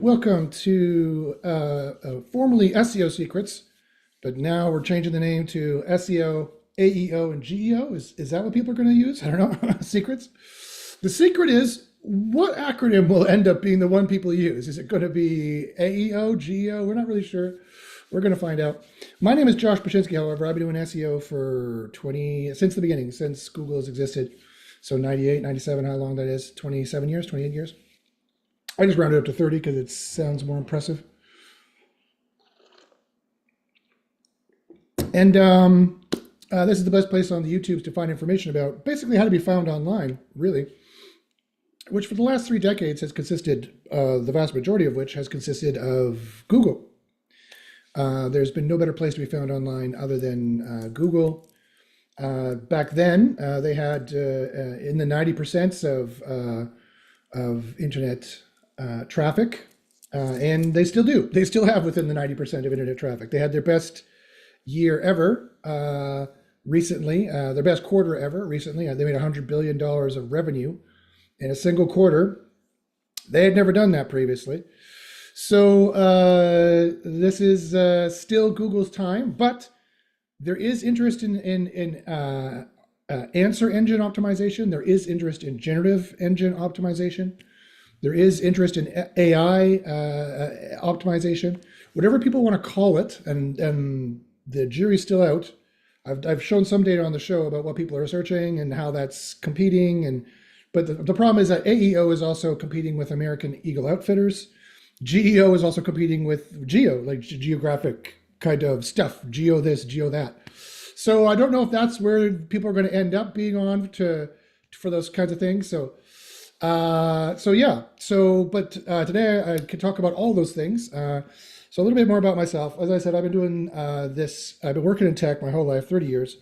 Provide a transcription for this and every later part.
welcome to formerly SEO Secrets, but now we're changing the name to SEO, AEO, and GEO. Is that what people are going to use? I don't know. Secrets. The secret is what acronym will end up being the one people use. Is it going to be AEO, GEO? We're not really sure. We're going to find out. My name is Josh Bachynski, however. I've been doing SEO for since the beginning, since Google has existed. So 98, 97, how long that is? 27 years, 28 years. I just rounded up to 30 because it sounds more impressive. And this is the best place on the YouTubes to find information about basically how to be found online, really, which for the last 3 decades has consisted, the vast majority of which has consisted of Google. There's been no better place to be found online other than Google. Back then, they had in the 90% of internet traffic, and they still do. They still have within the 90% of internet traffic. They had their best year ever recently, their best quarter ever recently. They made $100 billion of revenue in a single quarter. They had never done that previously. So this is still Google's time, but there is interest in answer engine optimization. There is interest in generative engine optimization. There is interest in AI optimization, whatever people want to call it, and the jury's still out. I've shown some data on the show about what people are searching and how that's competing, but the problem is that AEO is also competing with American Eagle Outfitters. GEO is also competing with GEO, like geographic kind of stuff, GEO this, GEO that. So I don't know if that's where people are going to end up being on for those kinds of things. But today I could talk about all those things. So a little bit more about myself. As I said, I've been doing I've been working in tech my whole life, 30 years.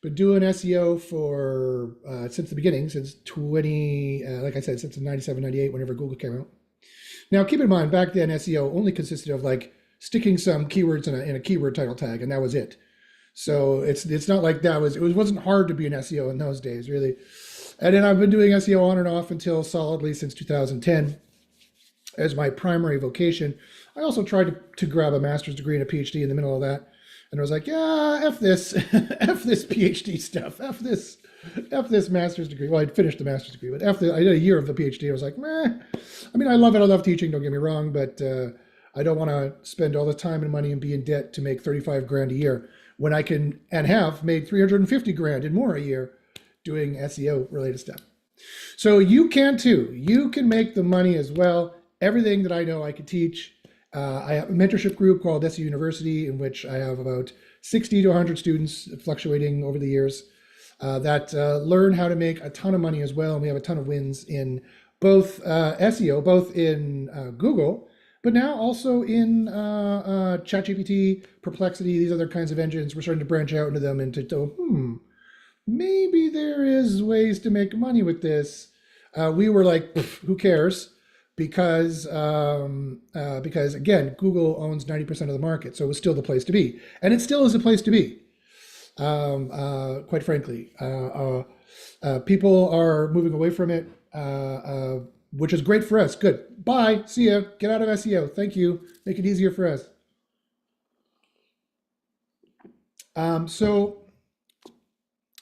Been doing SEO for since the beginning, since like I said, since 97, 98, whenever Google came out. Now, keep in mind, back then SEO only consisted of like sticking some keywords in a keyword title tag, and that was it. So it's not like it wasn't hard to be an SEO in those days, really. And then I've been doing SEO on and off until solidly since 2010 as my primary vocation. I also tried to grab a master's degree and a PhD in the middle of that. And I was like, yeah, F this, F this PhD stuff, F this master's degree. Well, I'd finished the master's degree, but I did a year of the PhD. I was like, meh. I mean, I love it. I love teaching, don't get me wrong, but I don't want to spend all the time and money and be in debt to make 35 grand a year when I can and have made 350 grand and more a year doing SEO related stuff. So you can too. You can make the money as well. Everything that I know I can teach. I have a mentorship group called SEO University, in which I have about 60 to 100 students fluctuating over the years that learn how to make a ton of money as well. And we have a ton of wins in both SEO, both in Google, but now also in ChatGPT, Perplexity, these other kinds of engines. We're starting to branch out into them and to go, maybe there is ways to make money with this. We were like, who cares? Because again, Google owns 90% of the market, so it was still the place to be, and it still is a place to be. Quite frankly, people are moving away from it, which is great for us. Good. Bye. See ya. Get out of SEO. Thank you. Make it easier for us.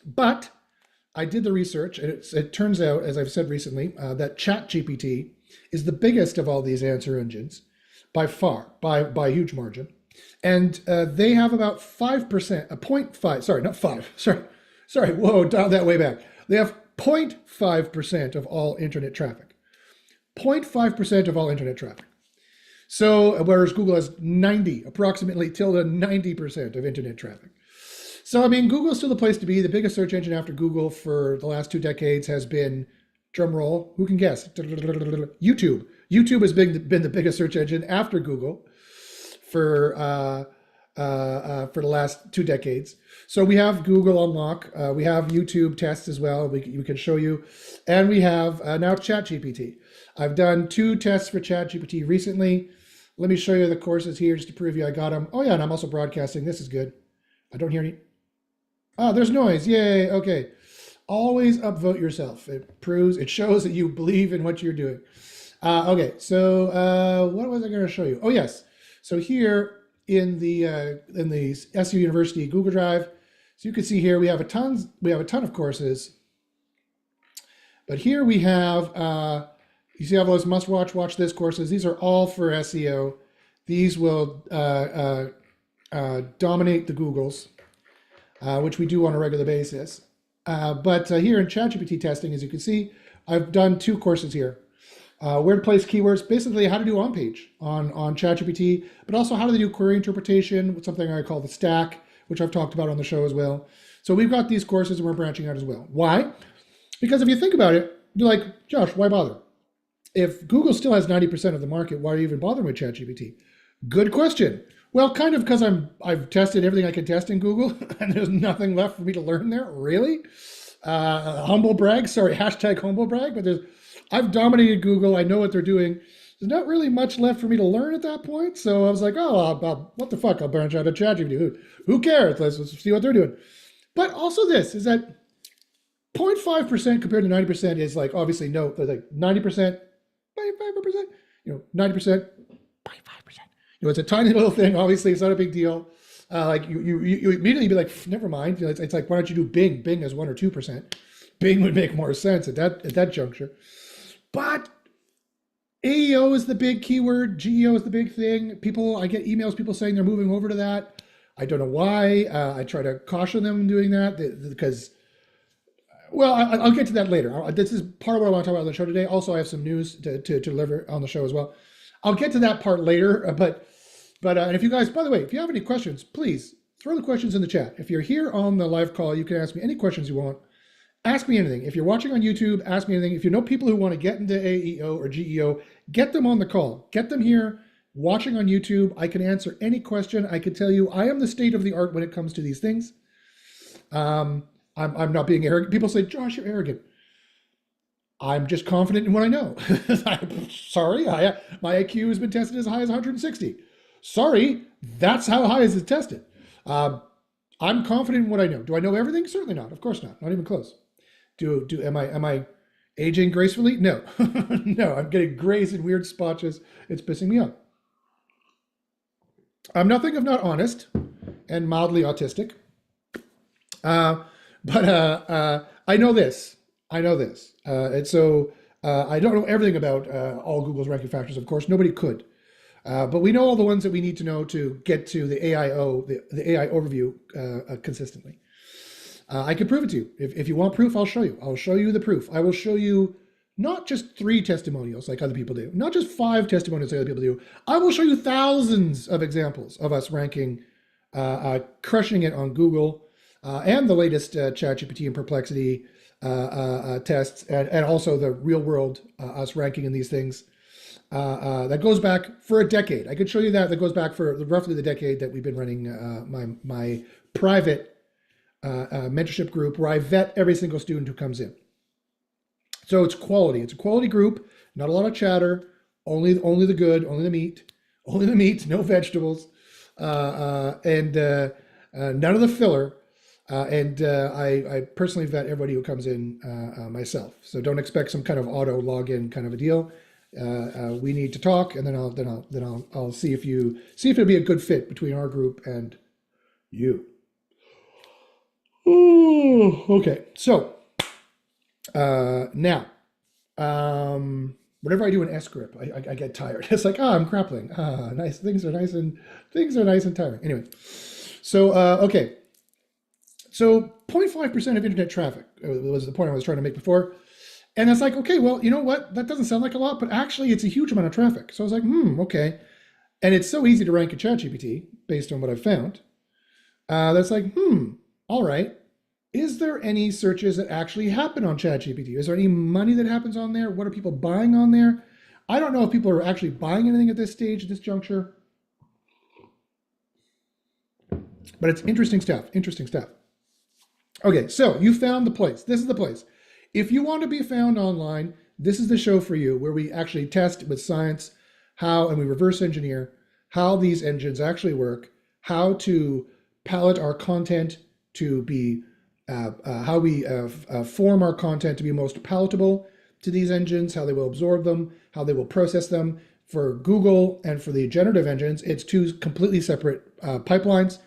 But I did the research, and it turns out, as I've said recently, that ChatGPT is the biggest of all these answer engines by far, by a huge margin. And they have about 5%, 0.5, sorry, not 5, sorry, whoa, dial that way back. They have 0.5% of all internet traffic. 0.5% of all internet traffic. So, whereas Google has approximately till the 90% of internet traffic. So, I mean, Google's still the place to be. The biggest search engine after Google for the last 2 decades has been, drum roll, who can guess? YouTube. YouTube has been the biggest search engine after Google for the last 2 decades. So we have Google on lock. We have YouTube tests as well. We can show you. And we have now ChatGPT. I've done 2 tests for ChatGPT recently. Let me show you the courses here just to prove you I got them. Oh yeah, and I'm also broadcasting. This is good. I don't hear any. Oh, there's noise. Yay. Okay. Always upvote yourself. It shows that you believe in what you're doing. Okay, so what was I going to show you? Oh yes, so here in the SU University Google Drive, so you can see here we have a ton of courses, but here we have you see all those must watch this courses. These are all for SEO. These will dominate the Googles, which we do on a regular basis. But here in ChatGPT testing, as you can see, I've done 2 courses here. Where to place keywords, basically how to do on-page on ChatGPT, but also how to do query interpretation with something I call the stack, which I've talked about on the show as well. So we've got these courses and we're branching out as well. Why? Because if you think about it, you're like, Josh, why bother? If Google still has 90% of the market, why are you even bothering with ChatGPT? Good question. Well, kind of because I've tested everything I can test in Google and there's nothing left for me to learn there, really. Humble brag, sorry, hashtag humble brag, but I've dominated Google. I know what they're doing. There's not really much left for me to learn at that point. So I was like, oh, what the fuck? I'll branch out of ChatGPT. Who cares? Let's see what they're doing. But also this is that 0.5% compared to 90% is like, obviously, no, like 90%, 0.5%, 90%, 0.5%. It's a tiny little thing. Obviously, it's not a big deal. Like you immediately be like, never mind. It's like, why don't you do Bing? Bing is 1 or 2%. Bing would make more sense at that juncture. But AEO is the big keyword. GEO is the big thing. I get emails, people saying they're moving over to that. I don't know why. I try to caution them doing that because, well, I'll get to that later. This is part of what I want to talk about on the show today. Also, I have some news to deliver on the show as well. I'll get to that part later. But and if you guys, by the way, if you have any questions, please throw the questions in the chat. If you're here on the live call, you can ask me any questions you want. Ask me anything. If you're watching on YouTube, ask me anything. If you know people who want to get into AEO or GEO, get them on the call. Get them here watching on YouTube. I can answer any question. I can tell you I am the state of the art when it comes to these things. I'm not being arrogant. People say, Josh, you're arrogant. I'm just confident in what I know. Sorry, my IQ has been tested as high as 160. Sorry, that's how high is it tested. I'm confident in what I know. Do I know everything? Certainly not. Of course not. Not even close. Am I aging gracefully? No. No, I'm getting grays and weird spotches. It's pissing me off. I'm nothing if not honest and mildly autistic. But I know this. And so I don't know everything about all Google's ranking factors, of course. Nobody could. But we know all the ones that we need to know to get to the AIO, the AI overview consistently. I can prove it to you. If you want proof, I'll show you. I'll show you the proof. I will show you not just 3 testimonials like other people do, not just 5 testimonials like other people do. I will show you thousands of examples of us ranking, crushing it on Google, and the latest ChatGPT and Perplexity tests, and also the real world us ranking in these things. That goes back for a decade. I could show you that goes back for roughly the decade that we've been running my private mentorship group where I vet every single student who comes in. So it's quality. It's a quality group, not a lot of chatter, only the good, only the meat, no vegetables, and none of the filler. And I personally vet everybody who comes in myself. So don't expect some kind of auto login kind of a deal. We need to talk, and then I'll see if it'll be a good fit between our group and you. Ooh, okay, so now, whenever I do an S grip, I get tired. It's like, I'm grappling. Nice. Things are nice and tiring. Anyway, so okay. So 0.5% of internet traffic was the point I was trying to make before. And it's like, okay, well, you know what? That doesn't sound like a lot, but actually it's a huge amount of traffic. So I was like, okay. And it's so easy to rank in ChatGPT based on what I've found. That's like, all right. Is there any searches that actually happen on ChatGPT? Is there any money that happens on there? What are people buying on there? I don't know if people are actually buying anything at this stage, at this juncture. But it's interesting stuff. Okay, so you found the place. This is the place. If you want to be found online, this is the show for you, where we actually test with science how, and we reverse engineer how these engines actually work, how to palette our content to be, how we form our content to be most palatable, to these engines, how they will absorb them, how they will process them. For Google and for the generative engines, it's two completely separate pipelines,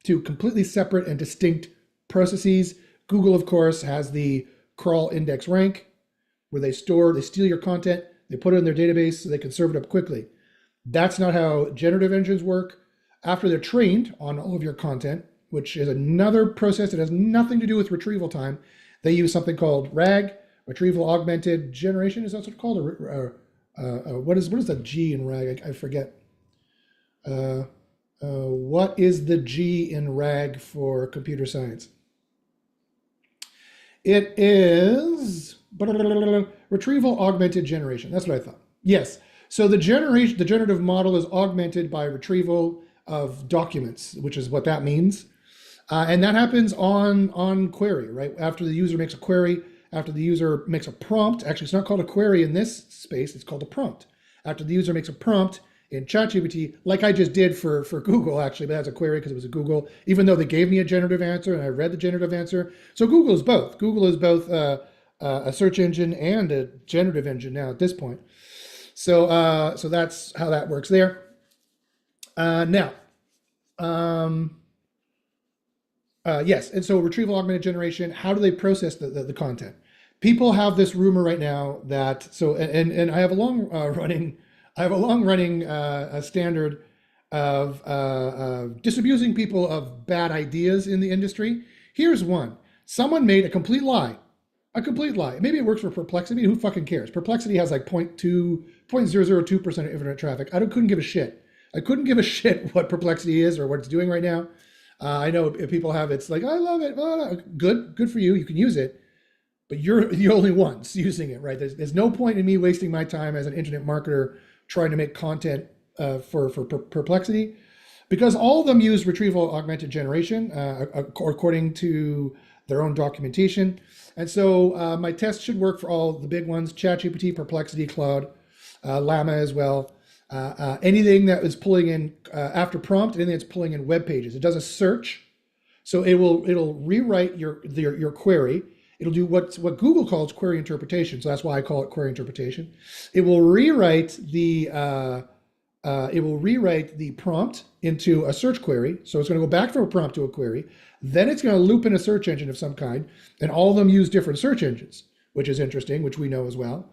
two completely separate and distinct processes. Google, of course, has the crawl, index, rank, where they steal your content, they put it in their database so they can serve it up quickly. That's not how generative engines work. After they're trained on all of your content, which is another process that has nothing to do with retrieval time, they use something called RAG, Retrieval Augmented Generation. Is that what it's called? What is the G in RAG? I forget. What is the G in RAG for computer science? It is Retrieval Augmented Generation. That's what I thought. Yes. So the generative model is augmented by retrieval of documents, which is what that means. And that happens on query, right? After the user makes a query, after the user makes a prompt, actually it's not called a query in this space, it's called a prompt. After the user makes a prompt in ChatGPT, like I just did for Google actually, but that's a query because it was a Google, even though they gave me a generative answer and I read the generative answer. So Google is both. Google is both a search engine and a generative engine now at this point. So that's how that works there. Yes, and so retrieval augmented generation, how do they process the content? People have this rumor right now that, and I have a long running standard of disabusing people of bad ideas in the industry. Here's one. Someone made a complete lie. Maybe it works for Perplexity. Who fucking cares? Perplexity has like 0.002% of internet traffic. I couldn't give a shit. I couldn't give a shit what Perplexity is or what it's doing right now. I know if people have it's like, I love it. Good for you. You can use it, but you're the only ones using it, right? There's no point in me wasting my time as an internet marketer trying to make content for Perplexity, because all of them use retrieval augmented generation according to their own documentation. And so my test should work for all the big ones: ChatGPT, Perplexity, Cloud, Llama as well. Anything that is pulling in after prompt, anything that's pulling in web pages. It does a search, so it'll rewrite your query. It'll do what Google calls query interpretation. So that's why I call it query interpretation. It will rewrite the prompt into a search query. So it's going to go back from a prompt to a query. Then it's going to loop in a search engine of some kind, and all of them use different search engines, which is interesting, which we know as well.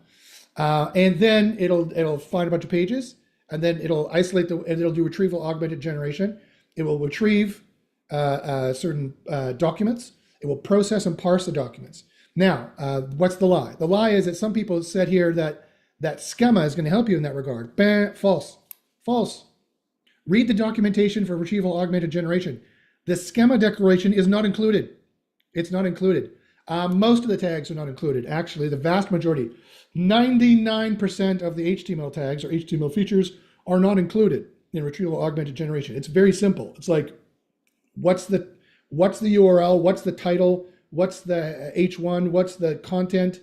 And then it'll find a bunch of pages. And then it'll isolate and it'll do retrieval augmented generation. It will retrieve certain documents. It will process and parse the documents. Now, what's the lie? The lie is that some people said here that schema is going to help you in that regard. False. Read the documentation for retrieval augmented generation. The schema declaration is not included. It's not included. Most of the tags are not included. Actually, the vast majority, 99% of the HTML tags or HTML features are not included in retrieval augmented generation. It's very simple. It's like, what's the URL? What's the title? What's the H1? What's the content?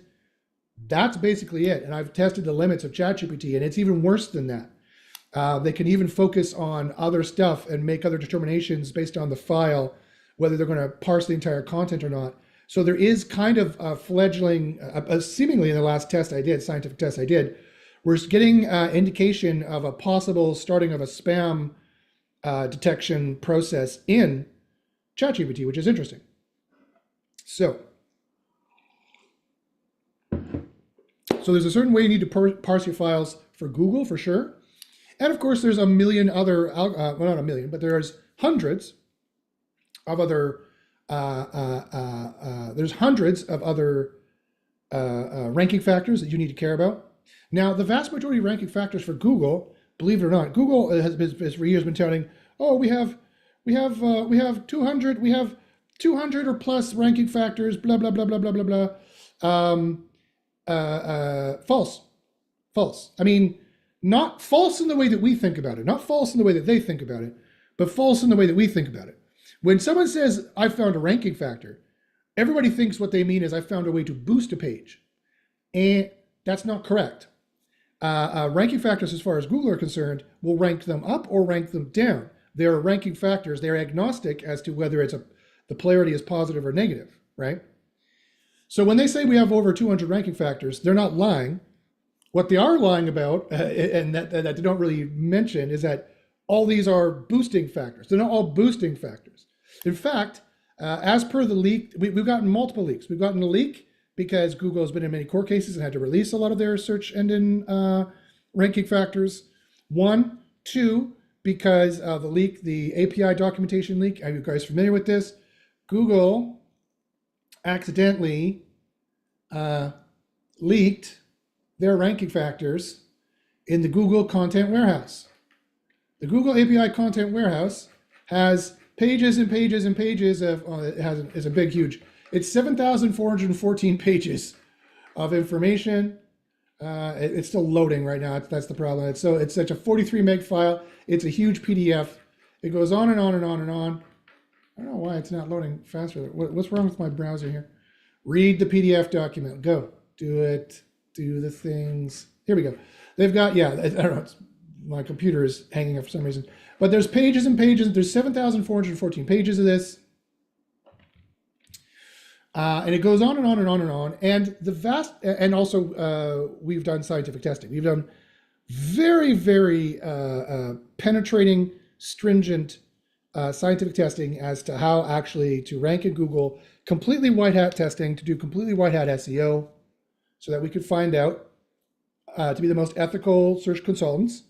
That's basically it. And I've tested the limits of ChatGPT, and it's even worse than that. They can even focus on other stuff and make other determinations based on the file, whether they're going to parse the entire content or not. So there is kind of a fledgling, seemingly in the last scientific test I did, we're getting indication of a possible starting of a spam detection process in ChatGPT, which is interesting. So there's a certain way you need to parse your files for Google, for sure. And of course, there's a million other, well, not a million, but there's hundreds of other there's hundreds of other ranking factors that you need to care about. Now, the vast majority of ranking factors for Google, believe it or not, Google has for years been touting, oh, we have 200 or plus ranking factors, blah blah blah blah blah blah blah. False. I mean, not false in the way that we think about it, not false in the way that they think about it, but false in the way that we think about it. When someone says, I found a ranking factor, everybody thinks what they mean is I found a way to boost a page. And that's not correct. Ranking factors, as far as Google are concerned, will rank them up or rank them down. They are ranking factors. They're agnostic as to whether the polarity is positive or negative, right? So when they say we have over 200 ranking factors, they're not lying. What they are lying about, and that they don't really mention, is that all these are boosting factors. They're not all boosting factors. In fact, as per the leak, we've gotten multiple leaks. We've gotten a leak because Google has been in many court cases and had to release a lot of their search engine ranking factors. One, two, because of the leak, the API documentation leak. Are you guys familiar with this? Google accidentally leaked their ranking factors in the Google Content Warehouse. The Google API Content Warehouse has pages and pages and pages of, it's a big, huge, it's 7,414 pages of information. It's still loading right now. That's the problem. It's such a 43 meg file. It's a huge PDF. It goes on and on and on and on. I don't know why it's not loading faster. What's wrong with my browser here? Read the PDF document. Go. Do it. Do the things. Here we go. They've got, yeah, I don't know. My computer is hanging up for some reason. But there's pages and pages. There's 7,414 pages of this. And it goes on and on and on and on. And the vast, and also we've done scientific testing. We've done very, very penetrating, stringent scientific testing as to how actually to rank in Google, completely white hat testing, to do completely white hat SEO, so that we could find out to be the most ethical search consultants,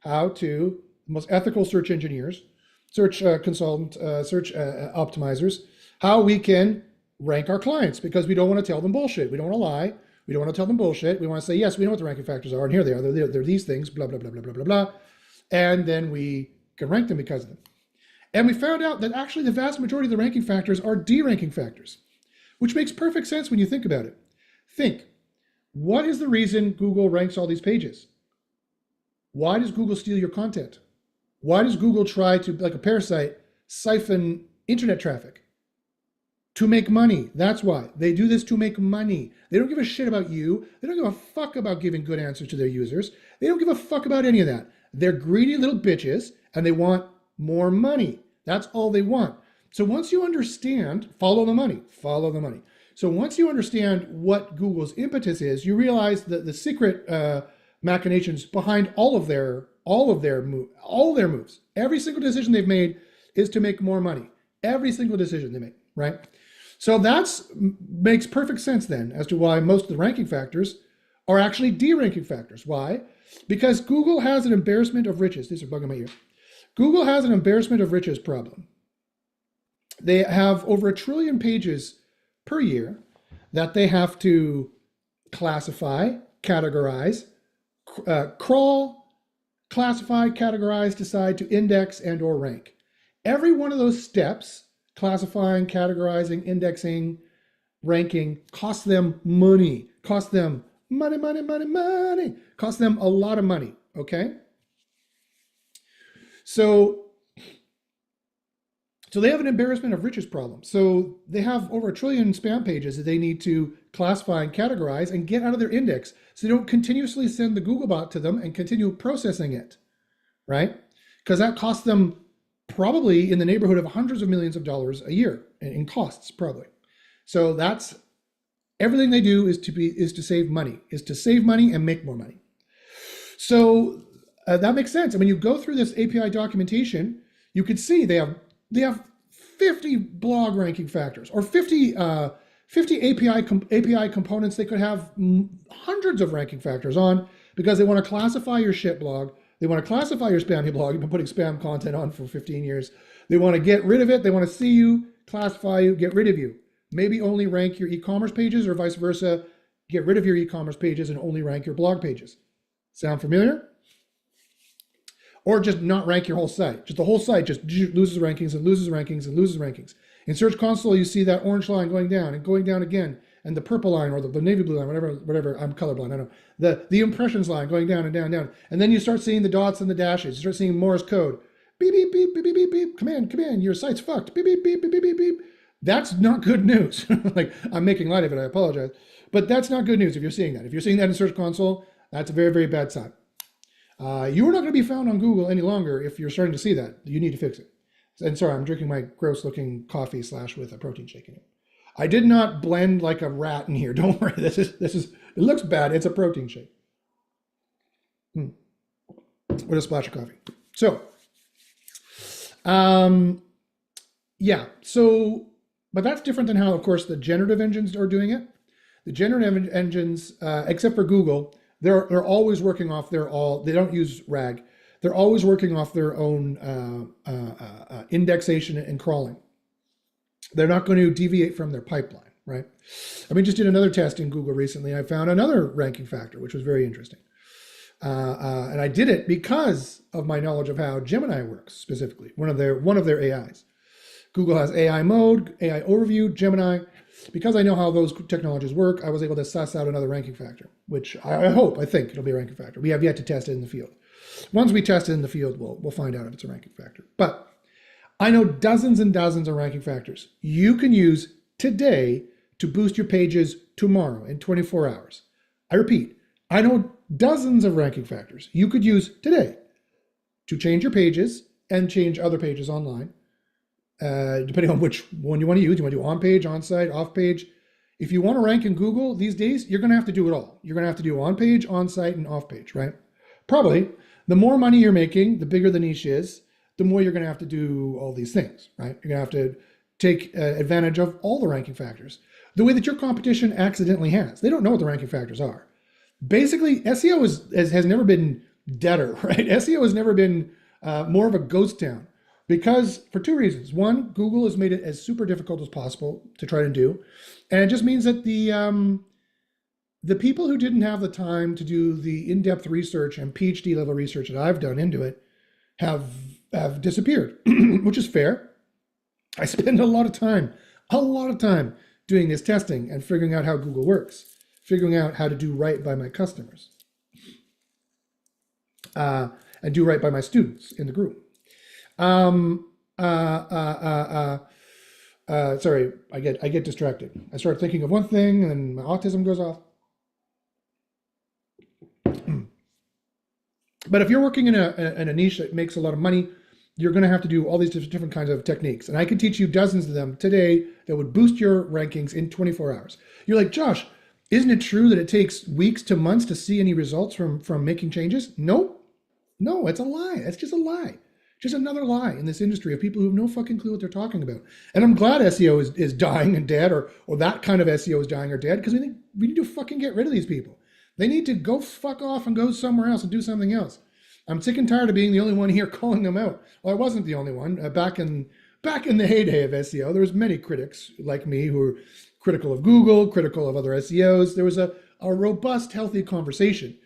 the most ethical search engineers, search search optimizers, how we can rank our clients, because we don't want to tell them bullshit. We don't want to lie. We don't want to tell them bullshit. We want to say, yes, we know what the ranking factors are, and here they are. They're these things, blah, blah, blah, blah, blah, blah, blah. And then we can rank them because of them. And we found out that actually the vast majority of the ranking factors are deranking factors, which makes perfect sense when you think about it. Think, what is the reason Google ranks all these pages? Why does Google steal your content? Why does Google try to, like a parasite, siphon internet traffic? To make money. That's why. They do this to make money. They don't give a shit about you. They don't give a fuck about giving good answers to their users. They don't give a fuck about any of that. They're greedy little bitches, and they want more money. That's all they want. So once you understand, follow the money, follow the money. So once you understand what Google's impetus is, you realize that the secret machinations behind all of their moves. Every single decision they've made is to make more money. Every single decision they make, right? So that's makes perfect sense then as to why most of the ranking factors are actually deranking factors. Why? Because Google has an embarrassment of riches. These are bugging my ear. Google has an embarrassment of riches problem. They have over 1 trillion pages per year that they have to classify, categorize, crawl, classify, categorize, decide to index and or rank. Every one of those steps, classifying, categorizing, indexing, ranking, costs them money, costs them money, costs them a lot of money, okay? So they have an embarrassment of riches problem. So they have over 1 trillion spam pages that they need to classify and categorize and get out of their index, so they don't continuously send the Googlebot to them and continue processing it, right? Because that costs them probably in the neighborhood of hundreds of millions of dollars a year in costs, probably. So that's everything they do is to save money and make more money. So that makes sense. And when you go through this API documentation, you can see they have 50 blog ranking factors, or 50 API components they could have hundreds of ranking factors on, because they want to classify your shit blog. They want to classify your spammy blog. You've been putting spam content on for 15 years. They want to get rid of it. They want to see you, classify you, get rid of you. Maybe only rank your e-commerce pages, or vice versa. Get rid of your e-commerce pages and only rank your blog pages. Sound familiar? Or just not rank your whole site. Just the whole site just loses rankings and loses rankings and loses rankings. In Search Console, you see that orange line going down and going down again, and the purple line or the navy blue line, whatever. I'm colorblind, I know. The impressions line going down and down and down. And then you start seeing the dots and the dashes. You start seeing Morse code. Beep, beep, beep, beep, beep, beep, beep. Command, your site's fucked. Beep, beep, beep, beep, beep, beep, beep. That's not good news. Like, I'm making light of it, I apologize. But that's not good news if you're seeing that. If you're seeing that in Search Console, that's a very, very bad sign. You are not going to be found on Google any longer if you're starting to see that. You need to fix it. And sorry, I'm drinking my gross looking coffee / with a protein shake in it. I did not blend like a rat in here. Don't worry. It looks bad. It's a protein shake. With a splash of coffee. So, yeah. So, but that's different than how, of course, the generative engines are doing it. The generative engines, except for Google, they're always working off they don't use RAG. They're always working off their own indexation and crawling. They're not going to deviate from their pipeline, right? I mean, just did another test in Google recently. I found another ranking factor, which was very interesting. And I did it because of my knowledge of how Gemini works, specifically, one of their AIs. Google has AI mode, AI overview, Gemini. Because I know how those technologies work, I was able to suss out another ranking factor, which I think it'll be a ranking factor. We have yet to test it in the field. Once we test it in the field, we'll find out if it's a ranking factor. But I know dozens and dozens of ranking factors you can use today to boost your pages tomorrow in 24 hours. I repeat, I know dozens of ranking factors you could use today to change your pages and change other pages online, depending on which one you want to use. You want to do on page, on site, off page. If you want to rank in Google these days, you're going to have to do it all. You're going to have to do on page, on site, and off page, right? Probably the more money you're making, the bigger the niche is, the more you're going to have to do all these things, right? You're going to have to take advantage of all the ranking factors, the way that your competition accidentally has. They don't know what the ranking factors are. Basically, SEO has never been deader, right? SEO has never been more of a ghost town, because for two reasons. One, Google has made it as super difficult as possible to try to do. And it just means that the people who didn't have the time to do the in-depth research and PhD level research that I've done into it have disappeared, which is fair. I spend a lot of time doing this testing and figuring out how Google works, figuring out how to do right by my customers, and do right by my students in the group. Sorry, I get distracted. I start thinking of one thing and then my autism goes off. But if you're working in a niche that makes a lot of money, you're going to have to do all these different kinds of techniques. And I can teach you dozens of them today that would boost your rankings in 24 hours. You're like, Josh, isn't it true that it takes weeks to months to see any results from making changes? No, it's a lie. It's just a lie. Just another lie in this industry of people who have no fucking clue what they're talking about. And I'm glad SEO is dying and dead, or that kind of SEO is dying or dead, because we need to fucking get rid of these people. They need to go fuck off and go somewhere else and do something else. I'm sick and tired of being the only one here calling them out. Well, I wasn't the only one. Back in the heyday of SEO, there was many critics like me who were critical of Google, critical of other SEOs. There was a robust, healthy conversation.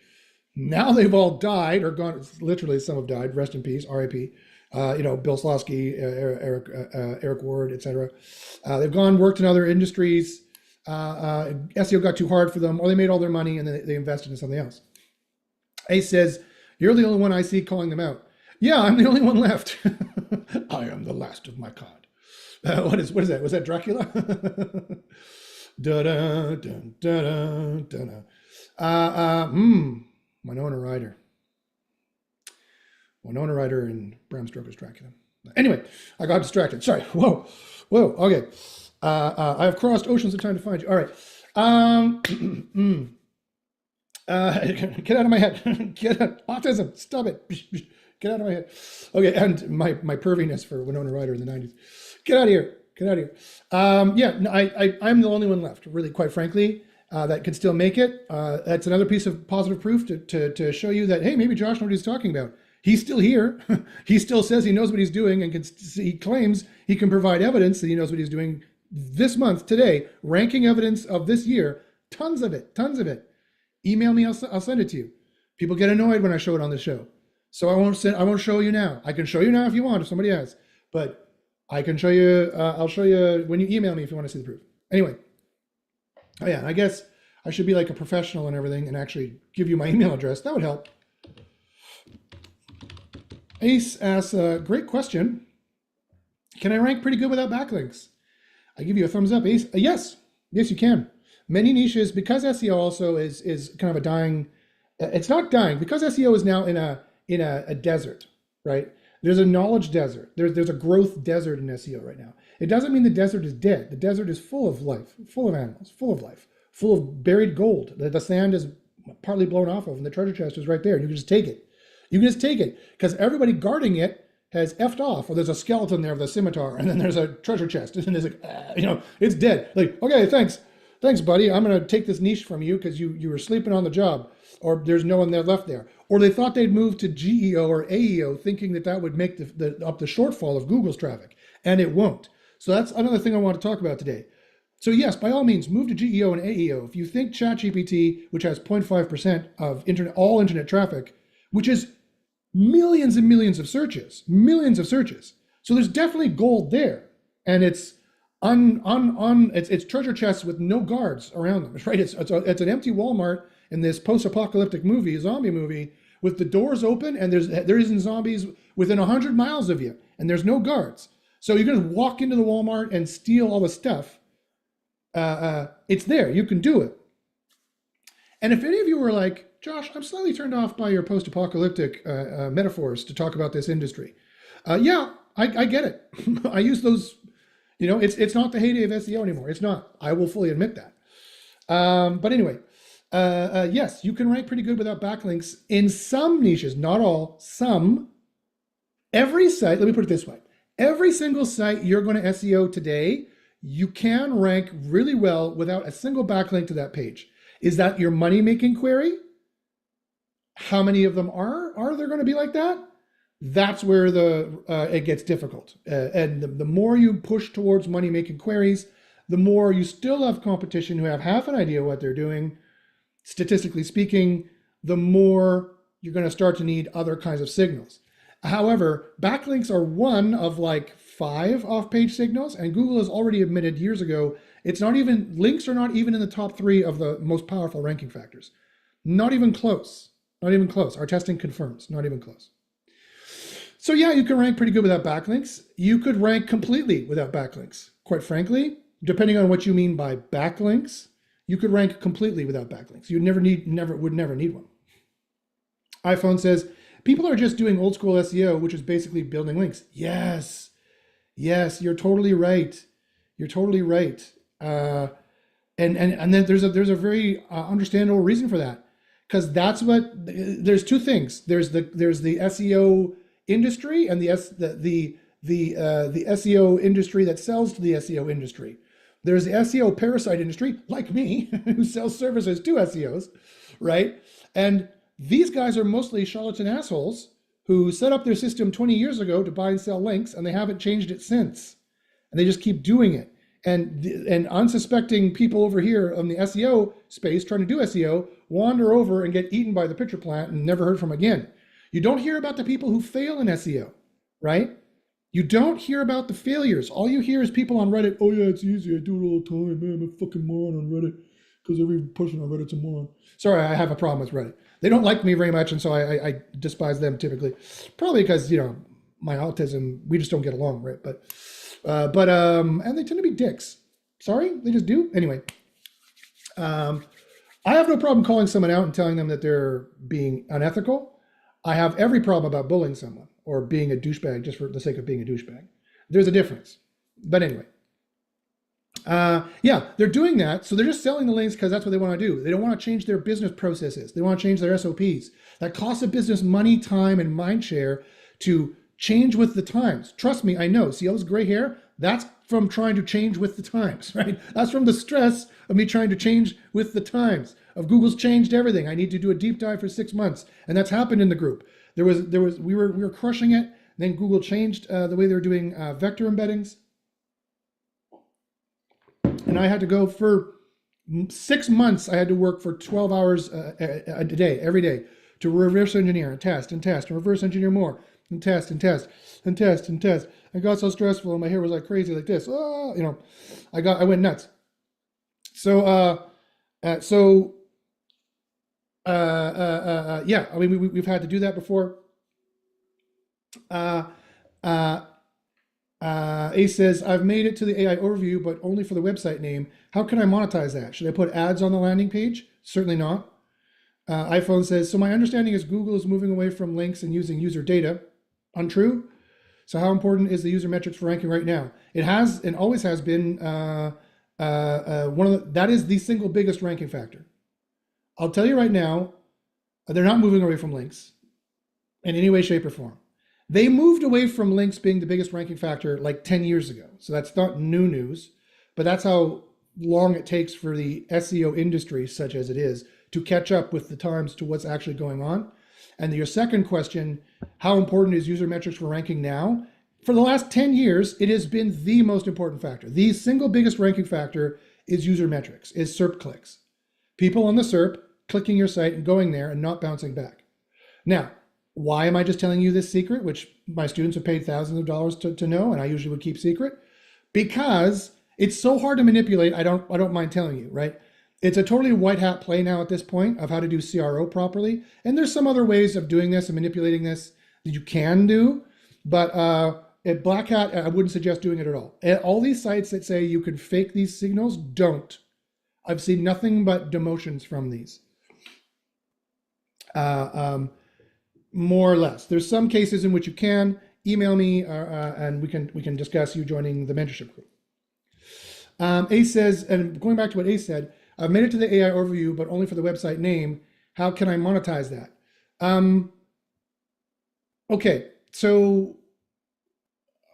Now they've all died or gone. Literally, some have died. Rest in peace, R.I.P. Bill Slosky, Eric Ward, etc. They've gone, worked in other industries. SEO got too hard for them, or they made all their money and then they invested in something else. Ace says, "You're the only one I see calling them out." Yeah, I'm the only one left. I am the last of my kind. What is that? Was that Dracula? Da-da, dun, da-da, da-da. Winona Ryder. Winona Ryder and Bram Stoker's Dracula. Anyway, I got distracted. Sorry. Whoa. Okay. I have crossed oceans of time to find you. All right. Get out of my head. Get out. Autism. Stop it. Get out of my head. Okay. And my perviness for Winona Ryder in the 90s. Get out of here. I'm the only one left, really, quite frankly, that can still make it. That's another piece of positive proof to show you that, hey, maybe Josh knows what he's talking about. He's still here. He still says he knows what he's doing and he claims he can provide evidence that he knows what he's doing this month, today, ranking evidence of this year. Tons of it. Email me, I'll send it to you. People get annoyed when I show it on the show. So I won't show you now. I can show you now if you want, if somebody asks, but I can show you, I'll show you when you email me if you want to see the proof. Anyway. Oh yeah, I guess I should be like a professional and everything and actually give you my email address. That would help. Ace asks, great question. Can I rank pretty good without backlinks? I give you a thumbs up, Ace. Yes, you can. Many niches, because SEO also is kind of a dying, it's not dying, because SEO is now in a desert, right? There's a knowledge desert. There's a growth desert in SEO right now. It doesn't mean the desert is dead. The desert is full of life, full of animals, full of life, full of buried gold. The sand is partly blown off of, and the treasure chest is right there. You can just take it. You can just take it because everybody guarding it has effed off, or there's a skeleton there with a scimitar, and then there's a treasure chest, and there's like, it's dead. Like, okay, thanks, buddy. I'm gonna take this niche from you because you were sleeping on the job, or there's no one there left there, or they thought they'd move to GEO or AEO, thinking that would make up the shortfall of Google's traffic, and it won't. So that's another thing I want to talk about today. So yes, by all means, move to GEO and AEO. If you think ChatGPT, which has 0.5% of all internet traffic, which is millions and millions of searches. So there's definitely gold there, and it's it's treasure chests with no guards around them. Right? It's an empty Walmart in this post-apocalyptic zombie movie, with the doors open, and there isn't zombies within 100 miles of you, and there's no guards. So you're gonna walk into the Walmart and steal all the stuff. It's there. You can do it. And if any of you were like, Josh, I'm slightly turned off by your post-apocalyptic metaphors to talk about this industry. Yeah, I get it. I use those. It's not the heyday of SEO anymore. It's not. I will fully admit that. But anyway, yes, you can rank pretty good without backlinks in some niches, not all, some. Every site, let me put it this way. Every single site you're going to SEO today, you can rank really well without a single backlink to that page. Is that your money-making query? How many of them are there going to be like that? That's where it gets difficult. And the more you push towards money-making queries, the more you still have competition who have half an idea what they're doing. Statistically speaking, the more you're going to start to need other kinds of signals. However, backlinks are one of like 5 off-page signals, and Google has already admitted years ago, links are not even in the top 3 of the most powerful ranking factors. Not even close. Not even close. Our testing confirms, not even close. So yeah, you can rank pretty good without backlinks. You could rank completely without backlinks. Quite frankly, depending on what you mean by backlinks, you could rank completely without backlinks. You would never need one. iPhone says, people are just doing old school SEO, which is basically building links. Yes, you're totally right. You're totally right. And then there's a very understandable reason for that. Because there's 2 things. There's the SEO industry and the SEO industry that sells to the SEO industry. There's the SEO parasite industry, like me, who sells services to SEOs, right? And these guys are mostly charlatan assholes who set up their system 20 years ago to buy and sell links, and they haven't changed it since. And they just keep doing it. And unsuspecting people over here on the SEO space trying to do SEO wander over and get eaten by the pitcher plant and never heard from again. You don't hear about the people who fail in SEO, right? You don't hear about the failures. All you hear is people on Reddit, oh yeah, it's easy, I do it all the time, man, I'm a fucking moron on Reddit, because every person on Reddit's a moron. Sorry, I have a problem with Reddit. They don't like me very much, and so I despise them typically. Probably because, my autism, we just don't get along, right? But and they tend to be dicks. Sorry, they just do. Anyway, I have no problem calling someone out and telling them that they're being unethical. I have every problem about bullying someone or being a douchebag just for the sake of being a douchebag. There's a difference. But anyway, yeah, they're doing that. So they're just selling the links because that's what they want to do. They don't want to change their business processes. They want to change their SOPs. That costs a business money, time, and mind share to change with the times. Trust me, I know. See all this gray hair? That's from trying to change with the times, right? That's from the stress of me trying to change with the times. Of Google's changed everything. I need to do a deep dive for 6 months, and that's happened in the group. We were crushing it. Then Google changed the way they were doing vector embeddings, and I had to go for 6 months. I had to work for 12 hours a day, every day, to reverse engineer and test and test and reverse engineer more. And test and test and test and test. It got so stressful, and my hair was like crazy, like this. I went nuts. So yeah. I mean, we've had to do that before. Ace says, I've made it to the AI overview, but only for the website name. How can I monetize that? Should I put ads on the landing page? Certainly not. iPhone says, so my understanding is Google is moving away from links and using user data. Untrue. So how important is the user metrics for ranking right now? It has and always has been that is the single biggest ranking factor. I'll tell you right now, they're not moving away from links in any way, shape, or form. They moved away from links being the biggest ranking factor like 10 years ago. So that's not new news, but that's how long it takes for the SEO industry, such as it is, to catch up with the times to what's actually going on. And your second question, how important is user metrics for ranking now? For the last 10 years, it has been the most important factor. The single biggest ranking factor is user metrics, is SERP clicks. People on the SERP clicking your site and going there and not bouncing back. Now, why am I just telling you this secret, which my students have paid thousands of dollars to know, and I usually would keep secret? Because it's so hard to manipulate, I don't mind telling you, right? It's a totally white hat play now at this point of how to do CRO properly. And there's some other ways of doing this and manipulating this that you can do, but at Black Hat, I wouldn't suggest doing it at all. At all these sites that say you can fake these signals, don't. I've seen nothing but demotions from these. More or less. There's some cases in which you can email me and we can discuss you joining the mentorship group. Ace says, and going back to what Ace said, I've made it to the AI overview, but only for the website name. How can I monetize that? Okay, so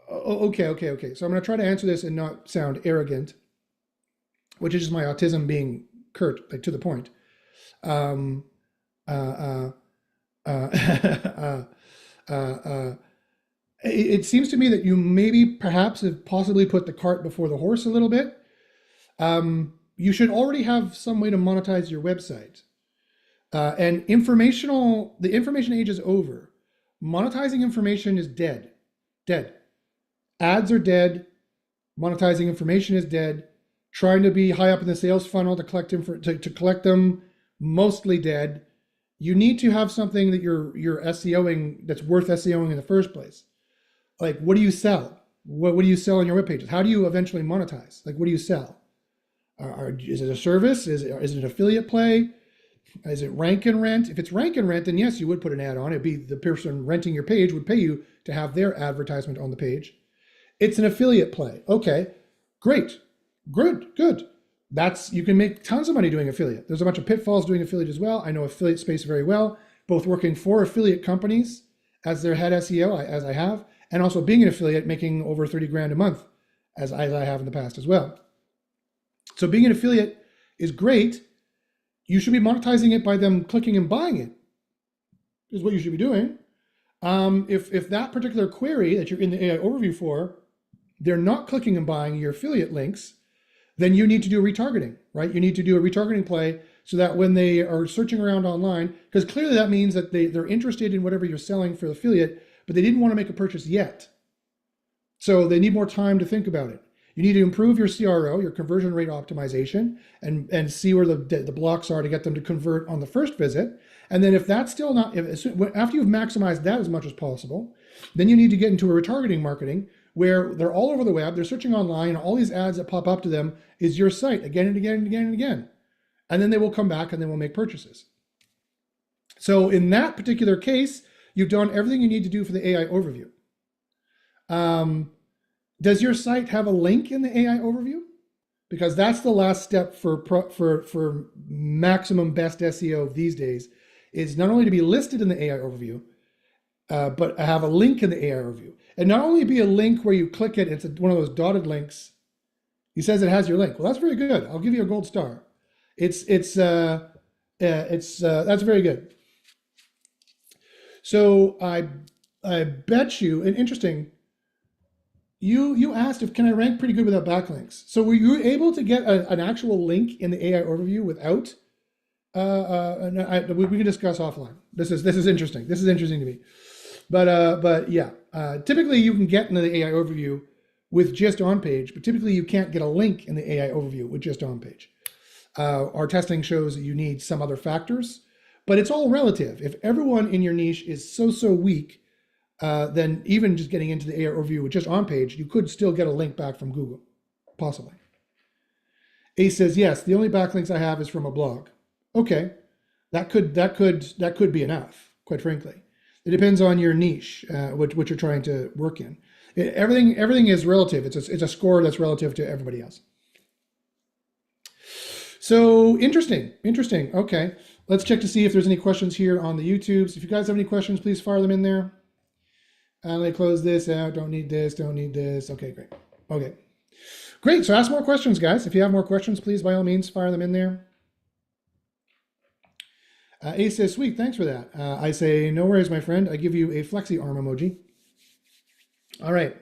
okay. So I'm going to try to answer this and not sound arrogant, which is just my autism being curt, like to the point. It seems to me that you maybe perhaps have possibly put the cart before the horse a little bit. You should already have some way to monetize your website. And the information age is over. Monetizing information is dead. Ads are dead. Monetizing information is dead. Trying to be high up in the sales funnel to collect them, mostly dead. You need to have something that you're SEOing that's worth SEOing in the first place. Like, what do you sell? What do you sell on your web pages? How do you eventually monetize? Like, what do you sell? Is it a service? Is it an affiliate play? Is it rank and rent? If it's rank and rent, then yes, you would put an ad on. It'd be the person renting your page would pay you to have their advertisement on the page. It's an affiliate play. Okay, great, good. You can make tons of money doing affiliate. There's a bunch of pitfalls doing affiliate as well. I know affiliate space very well, both working for affiliate companies as their head SEO, as I have, and also being an affiliate, making over 30 grand a month, as I have in the past as well. So being an affiliate is great. You should be monetizing it by them clicking and buying it, is what you should be doing. If that particular query that you're in the AI overview for, they're not clicking and buying your affiliate links, then you need to do retargeting, right? You need to do a retargeting play so that when they are searching around online, because clearly that means that they're interested in whatever you're selling for the affiliate, but they didn't want to make a purchase yet. So they need more time to think about it. You need to improve your CRO, your conversion rate optimization, and see where the blocks are to get them to convert on the first visit. And then if that's still not, after you've maximized that as much as possible, then you need to get into a retargeting marketing where they're all over the web, they're searching online, and all these ads that pop up to them is your site again and again and again and again. And then they will come back and they will make purchases. So in that particular case, you've done everything you need to do for the AI overview. Does your site have a link in the AI overview? Because that's the last step for maximum best SEO these days, is not only to be listed in the AI overview, but have a link in the AI overview. And not only be a link where you click it, it's one of those dotted links. He says it has your link. Well, that's very good. I'll give you a gold star. That's very good. So I bet you, and interesting, you asked if can I rank pretty good without backlinks. So were you able to get an actual link in the AI overview without? We can discuss offline. This is interesting. This is interesting to me. But yeah, typically you can get into the AI overview with just on page, but typically you can't get a link in the AI overview with just on page. Our testing shows that you need some other factors, but it's all relative. If everyone in your niche is so weak, then even just getting into the AI overview with just on page, you could still get a link back from Google, possibly. Ace says, yes, the only backlinks I have is from a blog. Okay, that could be enough, quite frankly. It depends on your niche, what you're trying to work in. Everything is relative. It's a score that's relative to everybody else. So interesting. Okay, let's check to see if there's any questions here on the YouTubes. If you guys have any questions, please fire them in there. Let me close this out. Don't need this. Okay, great. Okay, great. So ask more questions, guys. If you have more questions, please, by all means, fire them in there. Ace says, sweet, thanks for that. I say, no worries, my friend. I give you a flexi arm emoji. All right.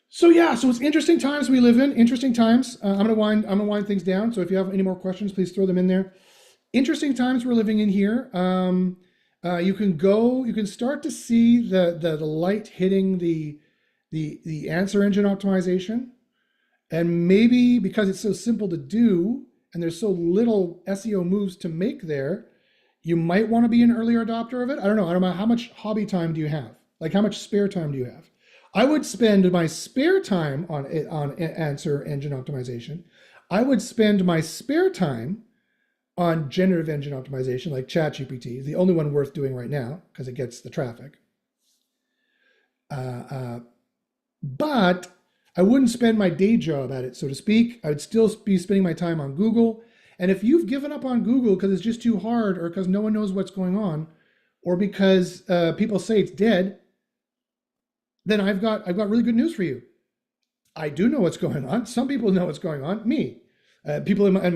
So yeah, so it's interesting times we live in. Interesting times. I'm gonna wind things down. So if you have any more questions, please throw them in there. Interesting times we're living in here. You can start to see the light hitting the answer engine optimization, and maybe because it's so simple to do and there's so little SEO moves to make there, you might want to be an earlier adopter of it. I don't know. How much hobby time do you have? Like, how much spare time do you have? I would spend my spare time on answer engine optimization. I would spend my spare time on generative engine optimization, like ChatGPT, the only one worth doing right now because it gets the traffic. But I wouldn't spend my day job at it, so to speak. I would still be spending my time on Google. And if you've given up on Google because it's just too hard, or because no one knows what's going on, or because people say it's dead, then I've got really good news for you. I do know what's going on. Some people know what's going on. Me, people in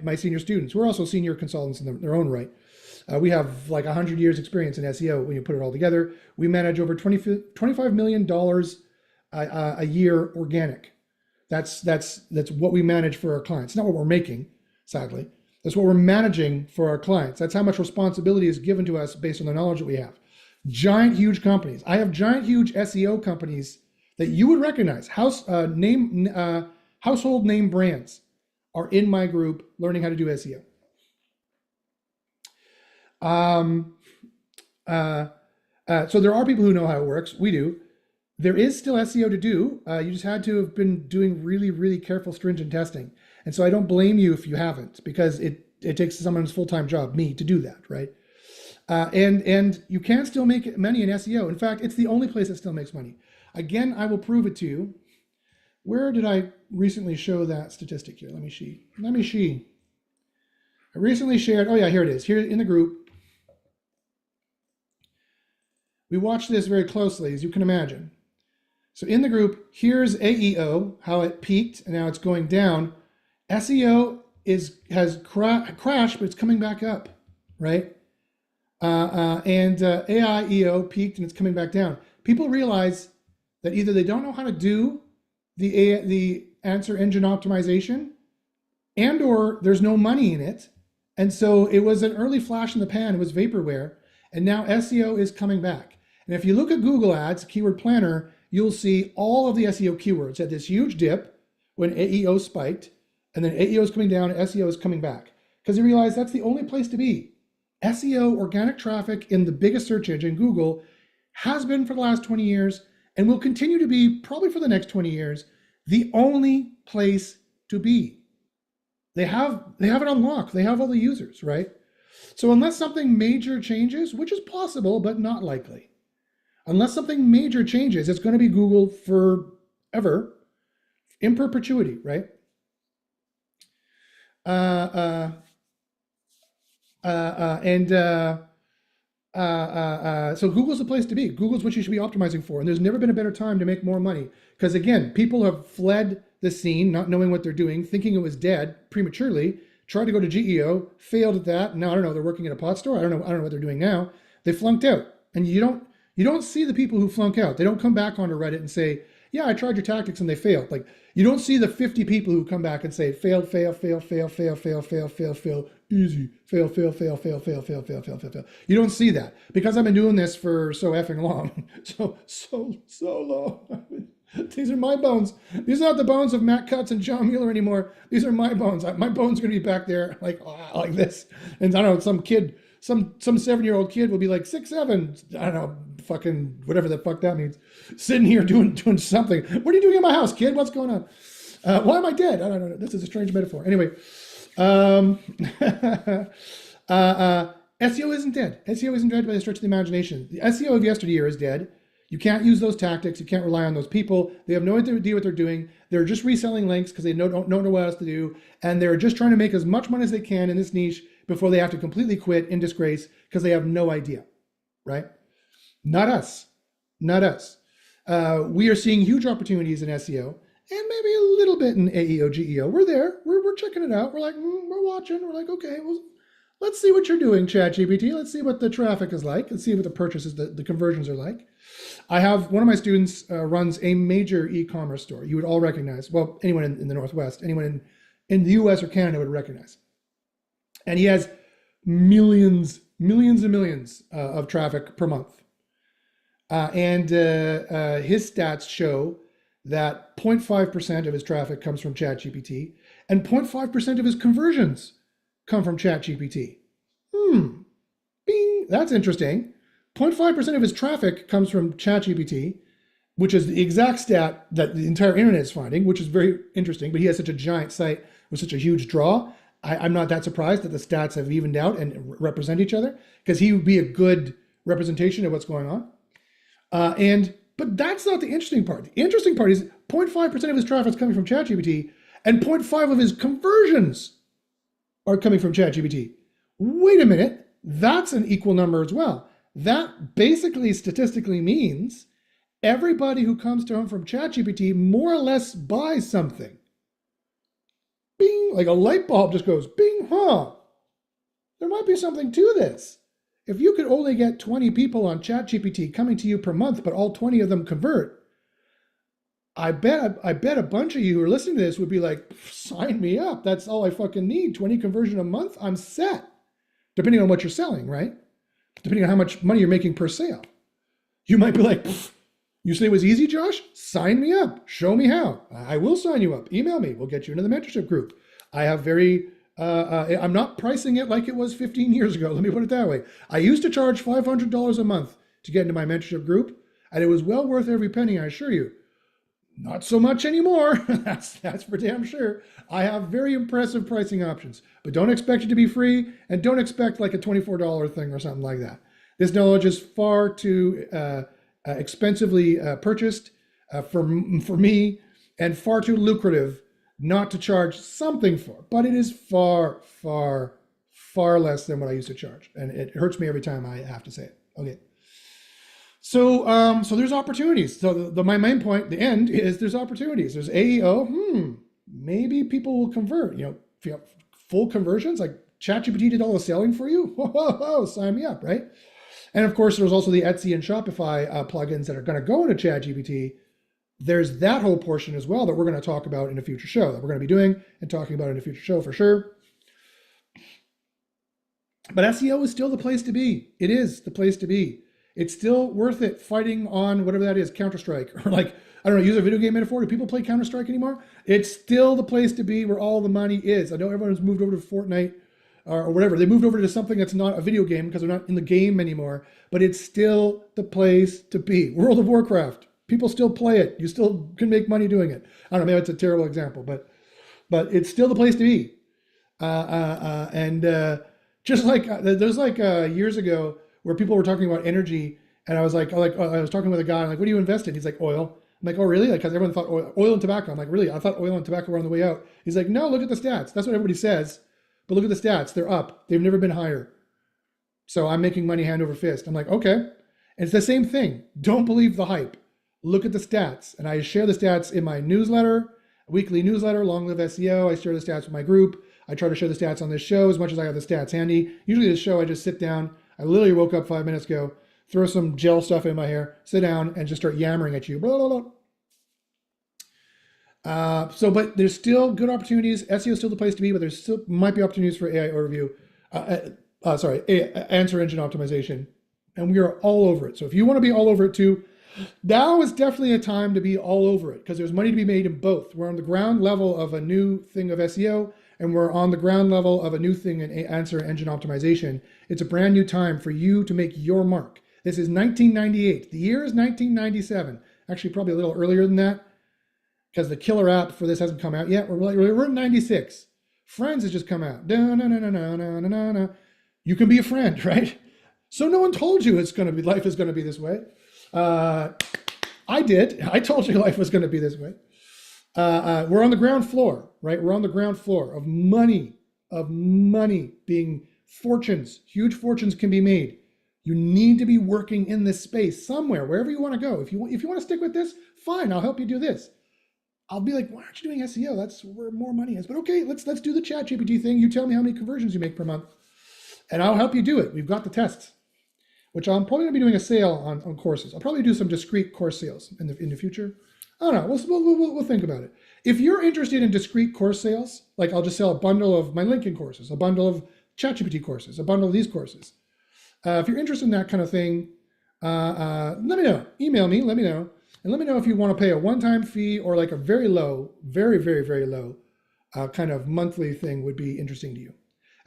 my senior students, who are also senior consultants in their own right. We have like 100 years experience in SEO when you put it all together. We manage over $25 million a year organic. That's what we manage for our clients. Not what we're making, sadly. That's what we're managing for our clients. That's how much responsibility is given to us based on the knowledge that we have. Giant, huge companies. I have giant, huge SEO companies that you would recognize. Household name brands are in my group learning how to do SEO. So there are people who know how it works. We do. There is still SEO to do. You just had to have been doing really, really careful, stringent testing. And so I don't blame you if you haven't, because it takes someone's full-time job, me, to do that, right? And you can still make money in SEO. In fact, it's the only place that still makes money. Again, I will prove it to you. Where did I recently show that statistic here? Let me see. I recently shared, oh yeah, here it is, here in the group. We watched this very closely, as you can imagine. So in the group, here's AEO, how it peaked, and now it's going down. SEO has crashed, but it's coming back up, right? And AEO peaked and it's coming back down. People realize that either they don't know how to do the answer engine optimization, and or there's no money in it. And so it was an early flash in the pan, it was vaporware, and now SEO is coming back. And if you look at Google Ads, Keyword Planner, you'll see all of the SEO keywords at this huge dip when AEO spiked, and then AEO is coming down, SEO is coming back. Because they realize that's the only place to be. SEO, organic traffic in the biggest search engine, Google, has been for the last 20 years and will continue to be, probably for the next 20 years, the only place to be. They have it unlocked. They have all the users, right? So unless something major changes, which is possible, but not likely, unless something major changes, it's going to be Google forever, in perpetuity, right? So Google's the place to be. Google's what you should be optimizing for. And there's never been a better time to make more money. Because again, people have fled the scene, not knowing what they're doing, thinking it was dead prematurely, tried to go to GEO, failed at that. Now, I don't know, they're working at a pot store. I don't know what they're doing now. They flunked out. And you don't see the people who flunk out. They don't come back onto Reddit and say, yeah, I tried your tactics and they failed. Like, you don't see the 50 people who come back and say, failed, fail, easy, fail. You don't see that, because I've been doing this for so effing long. So long. These are my bones. These are not the bones of Matt Cutts and John Mueller anymore. These are my bones. My bones are going to be back there like this. And I don't know, some kid, some 7-year-old kid will be like 6'7", I don't know, fucking whatever the fuck that means, sitting here doing something. What are you doing in my house, kid? What's going on? Why am I dead? I don't know. This is a strange metaphor. Anyway, SEO isn't dead. SEO isn't dead by the stretch of the imagination. The SEO of yesteryear is dead. You can't use those tactics. You can't rely on those people. They have no idea what they're doing. They're just reselling links because they don't know what else to do. And they're just trying to make as much money as they can in this niche before they have to completely quit in disgrace because they have no idea, right? Not us. Not us. We are seeing huge opportunities in SEO and maybe a little bit in AEO, GEO. We're there. We're checking it out. We're like, we're watching. We're like, okay, well, let's see what you're doing, ChatGPT. Let's see what the traffic is like. Let's see what the purchases, the conversions are like. I have one of my students runs a major e-commerce store. You would all recognize. Well, anyone in the Northwest, anyone in the US or Canada would recognize. And he has millions and millions of traffic per month. And his stats show that 0.5% of his traffic comes from ChatGPT and 0.5% of his conversions come from ChatGPT. Bing, that's interesting. 0.5% of his traffic comes from ChatGPT, which is the exact stat that the entire internet is finding, which is very interesting. But he has such a giant site with such a huge draw. I'm not that surprised that the stats have evened out and represent each other, because he would be a good representation of what's going on. But that's not the interesting part. The interesting part is 0.5% of his traffic is coming from ChatGPT, and 0.5 of his conversions are coming from ChatGPT. Wait a minute, that's an equal number as well. That basically statistically means everybody who comes to him from ChatGPT more or less buys something. Bing, like a light bulb just goes, bing, there might be something to this. If you could only get 20 people on ChatGPT coming to you per month, but all 20 of them convert, I bet a bunch of you who are listening to this would be like, sign me up. That's all I fucking need. 20 conversion a month, I'm set. Depending on what you're selling, right? Depending on how much money you're making per sale. You might be like, you say it was easy, Josh? Sign me up. Show me how. I will sign you up. Email me. We'll get you into the mentorship group. I have I'm not pricing it like it was 15 years ago. Let me put it that way. I used to charge $500 a month to get into my mentorship group, and it was well worth every penny, I assure you. Not so much anymore. That's for damn sure. I have very impressive pricing options, but don't expect it to be free, and don't expect like a $24 thing or something like that. This knowledge is far too expensively purchased for me, and far too lucrative not to charge something for. But it is far, far, far less than what I used to charge, and it hurts me every time I have to say it. Okay. So there's opportunities. So my main point, the end, is there's opportunities. There's AEO. Maybe people will convert. If you have full conversions, like ChatGPT did all the selling for you. Whoa, sign me up, right? And of course, there's also the Etsy and Shopify plugins that are going to go into ChatGPT. There's that whole portion as well that we're going to talk about in a future show, that we're going to be doing and talking about in a future show for sure. But SEO is still the place to be. It is the place to be. It's still worth it fighting on whatever that is, Counter-Strike, or like, I don't know, use a video game metaphor. Do people play Counter-Strike anymore? It's still the place to be where all the money is. I know everyone's moved over to Fortnite or whatever. They moved over to something that's not a video game because they're not in the game anymore, but it's still the place to be. World of Warcraft. People still play it. You still can make money doing it. I don't know, maybe it's a terrible example, but it's still the place to be. Just like there's like years ago where people were talking about energy, and I was talking with a guy, I'm like, what do you invest in? He's like, oil. I'm like, oh, really? Like, because everyone thought oil and tobacco. I'm like, really? I thought oil and tobacco were on the way out. He's like, no, look at the stats. That's what everybody says, but look at the stats. They're up. They've never been higher. So I'm making money hand over fist. I'm like, okay. And it's the same thing. Don't believe the hype. Look at the stats. And I share the stats in my newsletter, weekly newsletter, Long Live SEO. I share the stats with my group. I try to share the stats on this show as much as I have the stats handy. Usually this show, I just sit down. I literally woke up 5 minutes ago, throw some gel stuff in my hair, sit down, and just start yammering at you. Blah, blah, blah. But there's still good opportunities. SEO is still the place to be, but there's still might be opportunities for AI overview. Answer engine optimization. And we are all over it. So if you want to be all over it too, now is definitely a time to be all over it, because there's money to be made in both. We're on the ground level of a new thing of SEO, and we're on the ground level of a new thing in answer engine optimization. It's a brand new time for you to make your mark. This is 1998. The year is 1997. Actually, probably a little earlier than that, because the killer app for this hasn't come out yet. We're in 96. Friends has just come out. You can be a friend, right? So no one told you life is going to be this way. I did. I told you life was going to be this way. We're on the ground floor, right? We're on the ground floor of money being fortunes. Huge fortunes can be made. You need to be working in this space somewhere, wherever you want to go. If you want to stick with this, fine. I'll help you do this. I'll be like, why aren't you doing SEO? That's where more money is. But okay, let's do the ChatGPT thing. You tell me how many conversions you make per month, and I'll help you do it. We've got the tests, which I'm probably going to be doing a sale on courses. I'll probably do some discrete course sales in the future. I don't know. We'll think about it. If you're interested in discrete course sales, like I'll just sell a bundle of my LinkedIn courses, a bundle of ChatGPT courses, a bundle of these courses. If you're interested in that kind of thing, let me know. Email me, let me know. And let me know if you want to pay a one-time fee or like a very low, very, very, very low kind of monthly thing would be interesting to you.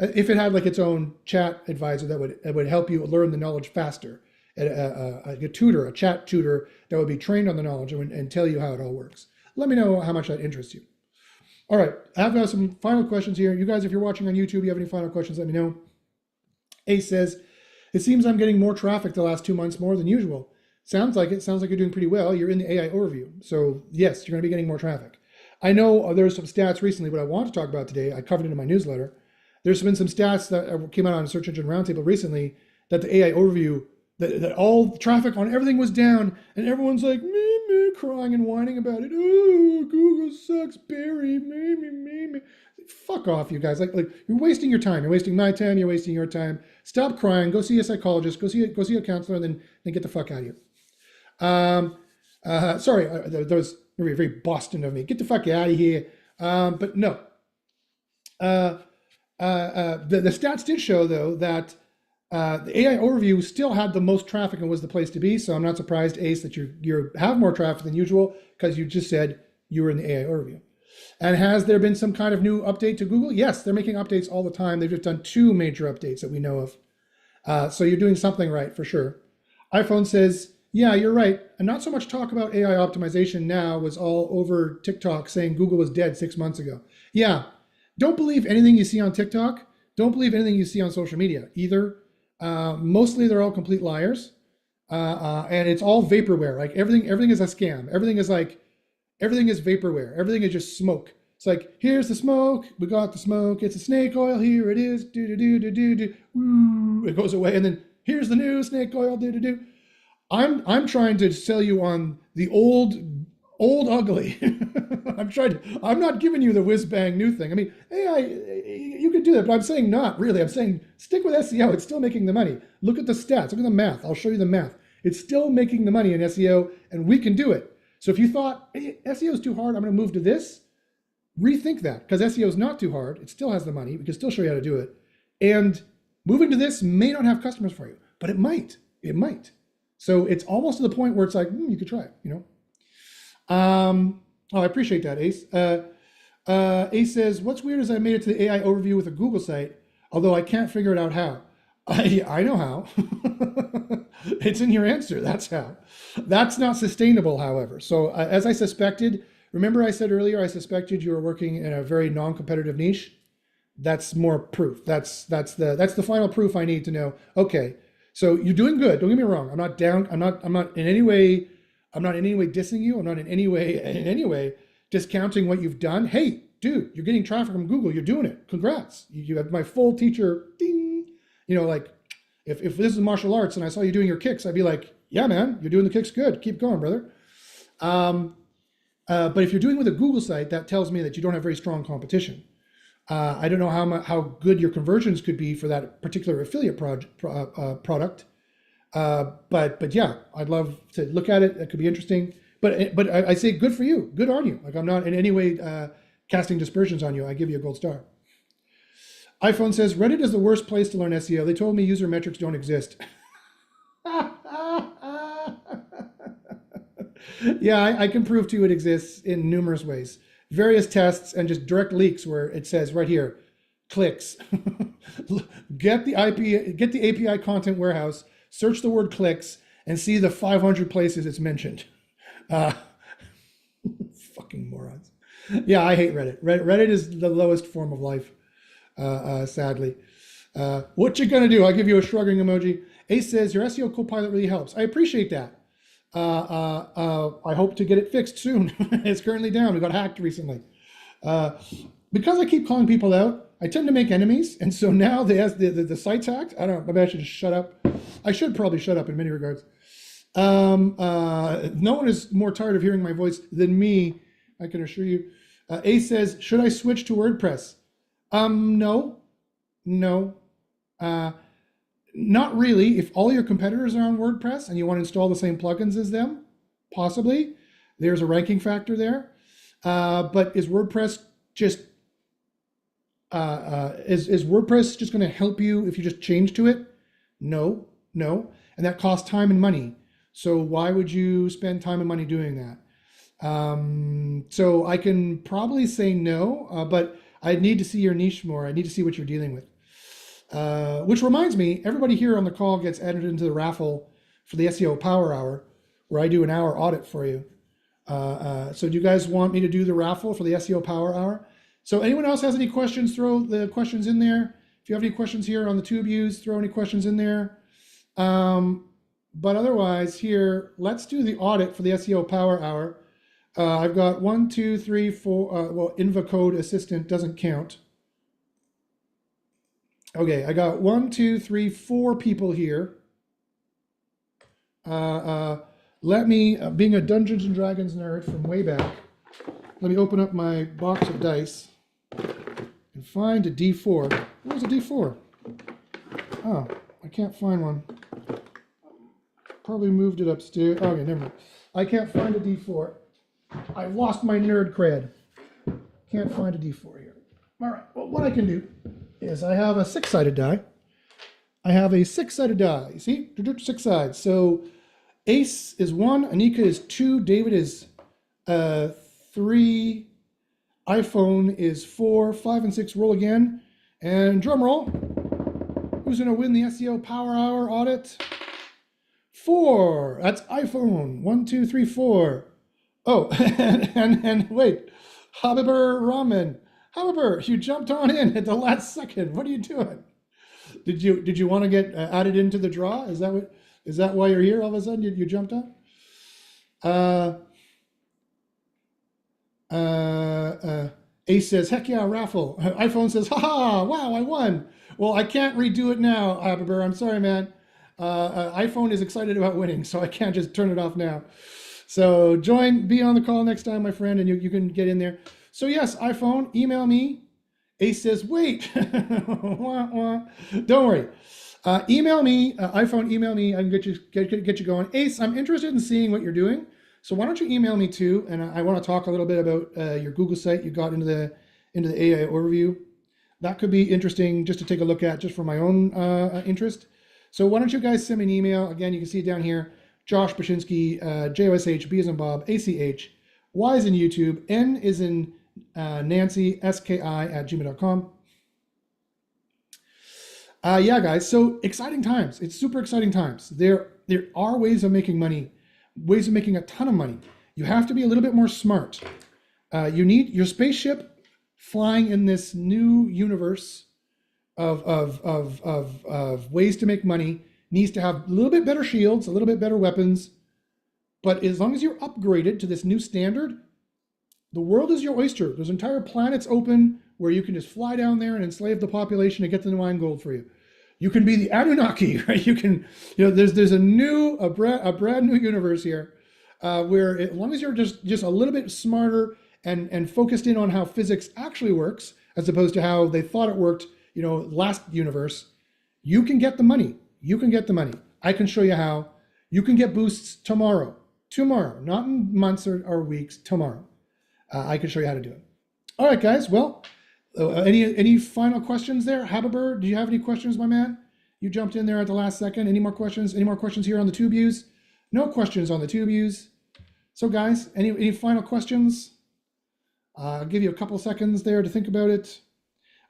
If it had like its own chat advisor that would help you learn the knowledge faster, a tutor, a chat tutor that would be trained on the knowledge and tell you how it all works. Let me know how much that interests you. All right, I've got some final questions here. You guys, if you're watching on YouTube, you have any final questions, let me know. Ace says, it seems I'm getting more traffic the last 2 months more than usual. Sounds like it. Sounds like you're doing pretty well. You're in the AI overview. So yes, you're going to be getting more traffic. I know there's some stats recently, what I want to talk about today, I covered it in my newsletter. There's been some stats that came out on Search Engine Roundtable recently that the AI overview, that all the traffic on everything was down, and everyone's like, me, crying and whining about it. Oh, Google sucks, Barry, me. Fuck off, you guys. Like you're wasting your time. You're wasting my time. You're wasting your time. Stop crying. Go see a psychologist. Go see a counselor, and then get the fuck out of here. Sorry, that was very, very Boston of me. Get the fuck out of here. But no. The stats did show, though, that the AI overview still had the most traffic and was the place to be. So I'm not surprised, Ace, that you have more traffic than usual because you just said you were in the AI overview. And has there been some kind of new update to Google? Yes, they're making updates all the time. They've just done 2 major updates that we know of. So you're doing something right for sure. iPhone says, yeah, you're right. And not so much talk about AI optimization now was all over TikTok saying Google was dead 6 months ago. Yeah, don't believe anything you see on TikTok. Don't believe anything you see on social media either. Mostly they're all complete liars. And it's all vaporware. Like everything is a scam. Everything is vaporware. Everything is just smoke. It's like, here's the smoke. We got the smoke. It's a snake oil. Here it is. Do. Ooh, it goes away. And then here's the new snake oil. Do. I'm trying to sell you on the old ugly. I'm not giving you the whiz bang new thing. I mean, AI, you could do that, but I'm saying not really. I'm saying stick with SEO. It's still making the money. Look at the stats. Look at the math. I'll show you the math. It's still making the money in SEO, and we can do it. So if you thought, hey, SEO is too hard, I'm going to move to this, rethink that, because SEO is not too hard. It still has the money. We can still show you how to do it. And moving to this may not have customers for you, but it might. It might. So it's almost to the point where it's like, you could try it, you know? I appreciate that, Ace. Ace says, what's weird is I made it to the AI overview with a Google site, although I can't figure it out how. I know how. It's in your answer. That's how. That's not sustainable, however. So as I suspected, remember I said earlier, I suspected you were working in a very non-competitive niche. That's more proof. That's the final proof I need to know. Okay, so you're doing good. Don't get me wrong. I'm not down. I'm not in any way dissing you. I'm not in any way discounting what you've done. Hey, dude, you're getting traffic from Google. You're doing it. Congrats. You have my full teacher. Ding. You know, like if this is martial arts and I saw you doing your kicks, I'd be like, yeah, man, you're doing the kicks good. Keep going, brother. But if you're doing with a Google site, that tells me that you don't have very strong competition. I don't know how good your conversions could be for that particular affiliate product. But yeah, I'd love to look at it. It could be interesting. But I say good for you. Good on you. Like I'm not in any way casting dispersions on you. I give you a gold star. iPhone says, Reddit is the worst place to learn SEO. They told me user metrics don't exist. Yeah, I can prove to you it exists in numerous ways. Various tests and just direct leaks where it says right here, clicks. Get the API content warehouse, search the word clicks, and see the 500 places it's mentioned. Fucking morons. Yeah, I hate Reddit. Reddit is the lowest form of life, sadly. What you gonna do? I'll give you a shrugging emoji. Ace says, your SEO Copilot really helps. I appreciate that. I hope to get it fixed soon. It's currently down. We got hacked recently. Because I keep calling people out, I tend to make enemies. And so now the site's hacked. I don't know, maybe I should just shut up. I should probably shut up in many regards. No one is more tired of hearing my voice than me, I can assure you. Ace says, should I switch to WordPress? No. Not really. If all your competitors are on WordPress and you want to install the same plugins as them, possibly. There's a ranking factor there. But is WordPress just is WordPress just going to help you if you just change to it? No. And that costs time and money. So why would you spend time and money doing that? So I can probably say no, but I need to see your niche more. I need to see what you're dealing with. Which reminds me, everybody here on the call gets added into the raffle for the SEO Power Hour, where I do an hour audit for you. So do you guys want me to do the raffle for the SEO Power Hour? So anyone else has any questions, throw the questions in there. If you have any questions here on the tube views, throw any questions in there. But otherwise here, let's do the audit for the SEO Power Hour. I've got 1, 2, 3, 4, well, InvaCode Assistant doesn't count. Okay, I got 1, 2, 3, 4 people here. Let me, being a Dungeons and Dragons nerd from way back, let me open up my box of dice and find a D4. Where's a D4? Oh, I can't find one. Probably moved it upstairs. Okay, never mind. I can't find a D4. I've lost my nerd cred. Can't find a D4 here. All right, well, what I can do is I have a 6-sided die. I have a 6-sided die. You see? 6 sides. So Ace is 1, Anika is 2, David is 3, iPhone is 4, 5 and 6, roll again. And drum roll. Who's going to win the SEO Power Hour audit? 4. That's iPhone. 1, 2, 3, 4. Oh, and wait. Habiber Rahman. Habiber, you jumped on in at the last second. What are you doing? Did you want to get added into the draw? Is that why you're here all of a sudden? You jumped on? Ace says, heck yeah, raffle. iPhone says, haha, wow, I won. Well, I can't redo it now, Habiber. I'm sorry, man. iPhone is excited about winning, so I can't just turn it off now. So be on the call next time, my friend, and you can get in there. So yes, iPhone, email me. Ace says, wait, don't worry. Email me, iPhone, email me. I can get you going. Ace, I'm interested in seeing what you're doing. So why don't you email me too? And I want to talk a little bit about your Google site you got into the AEO overview. That could be interesting just to take a look at, just for my own interest. So why don't you guys send me an email? Again, you can see it down here. Josh Bachynski, JOSH, B as in Bob, ACH, Y is in YouTube, N is in Nancy, SKI@gmail.com. Yeah, guys, so exciting times. It's super exciting times. There are ways of making money, ways of making a ton of money. You have to be a little bit more smart. You need your spaceship flying in this new universe of ways to make money needs to have a little bit better shields, a little bit better weapons. But as long as you're upgraded to this new standard, the world is your oyster. There's entire planets open where you can just fly down there and enslave the population and get the wine gold for you. You can be the Anunnaki, right? You can, there's a brand new universe here where as long as you're just a little bit smarter and focused in on how physics actually works, as opposed to how they thought it worked, last universe, you can get the money. You can get the money. I can show you how. You can get boosts tomorrow, not in months or weeks, tomorrow. I can show you how to do it. All right, guys. Well, any final questions there? Habiber, do you have any questions, my man? You jumped in there at the last second. Any more questions? Any more questions here on the tube views? No questions on the tube views. So, guys, any final questions? I'll give you a couple seconds there to think about it.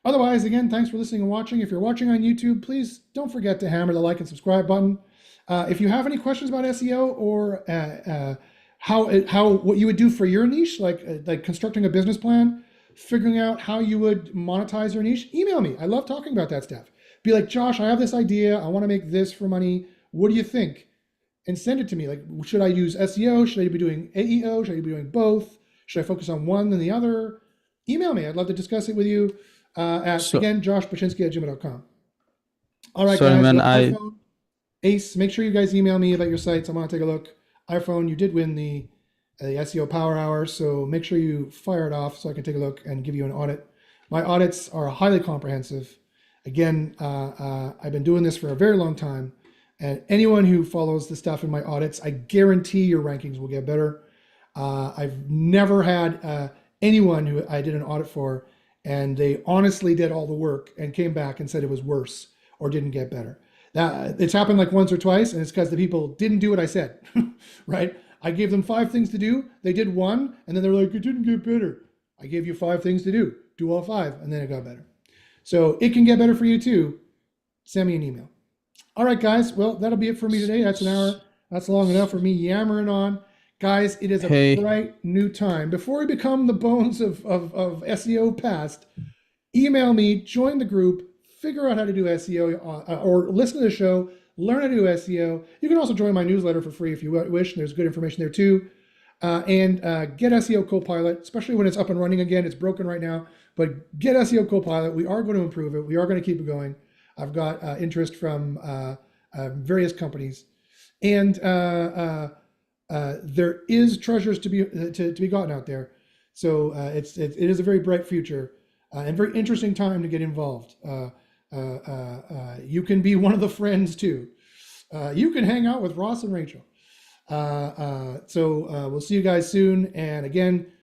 Otherwise, again, thanks for listening and watching. If you're watching on YouTube, please don't forget to hammer the like and subscribe button. If you have any questions about SEO or what you would do for your niche, like constructing a business plan, figuring out how you would monetize your niche, email me. I love talking about that stuff be like, Josh, I have this idea. I want to make this for money. What do you think? And send it to me. Like, should I use SEO? Should I be doing AEO? Should I be doing both? Should I focus on one than the other? Email me. I'd love to discuss it with you at, So again, joshbachynski@gmail.com. All right, sorry, guys. man. Well, iPhone, Ace, make sure you guys email me about your sites. I want to take a look. iPhone, you did win the SEO Power Hour, so make sure you fire it off so I can take a look and give you an audit. My audits are highly comprehensive. Again, I've been doing this for a very long time, and anyone who follows the stuff in my audits, I guarantee your rankings will get better. I've never had anyone who I did an audit for, and they honestly did all the work and came back and said it was worse or didn't get better. That it's happened like once or twice, and it's because the people didn't do what I said, right? I gave them 5 things to do. They did one, and then they're like, it didn't get better. I gave you 5 things to do. Do all 5, and then it got better. So it can get better for you too. Send me an email. All right, guys. Well, that'll be it for me today. That's an hour. That's long enough for me yammering on. Guys, it is a Hey, bright new time. Before we become the bones of SEO past, email me, join the group, figure out how to do SEO, or listen to the show, learn how to do SEO. You can also join my newsletter for free if you wish. There's good information there too. And get SEO Copilot, especially when it's up and running again. It's broken right now, but get SEO Copilot. We are going to improve it. We are going to keep it going. I've got interest from various companies, and there is treasures to be gotten out there. So it is a very bright future and very interesting time to get involved. You can be one of the friends too. You can hang out with Ross and Rachel. So we'll see you guys soon. And again,